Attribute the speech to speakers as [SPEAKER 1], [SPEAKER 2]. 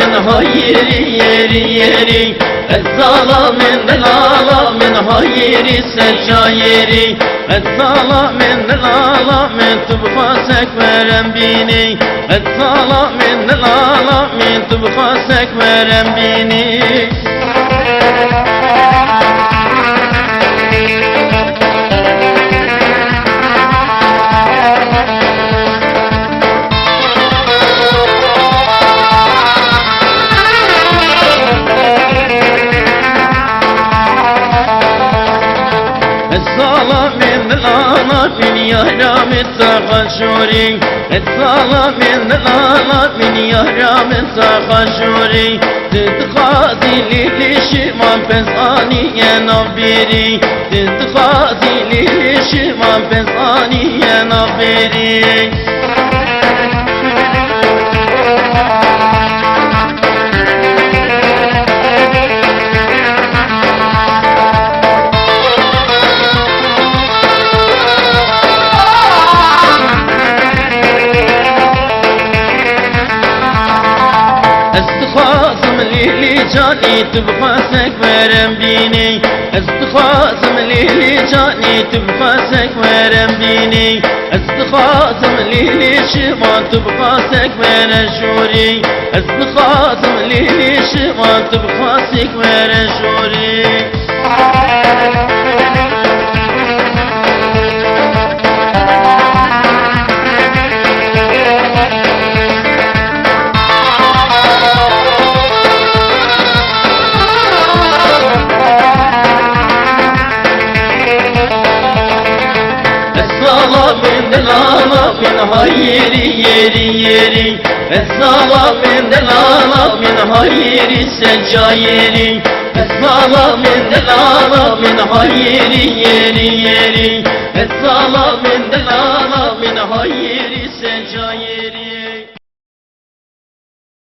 [SPEAKER 1] من hayri yeri yeri Ezzala min lala min hayri seccayeri Ezzala min lala min tubha sekverem bini Ezzala min lala min tubha sekverem bini من يهرم التخشوري اتصال من الآلات من يهرم التخشوري تتخاذي للشمام بزاني يا نبيري تتخاذي للشمام بزاني يا نبيري جاني تبقى سكبرم بيني استخاصم لي جاني تبقى سكبرم بيني استخاصم لي شما تبقى سكبر شوري استخاصم لي شما تبقى سكبر شوري من hayri yeri yeri Ezzala min delala min hayri seccayeri Ezzala min delala min hayri yeri yeri Ezzala min delala min hayri seccayeri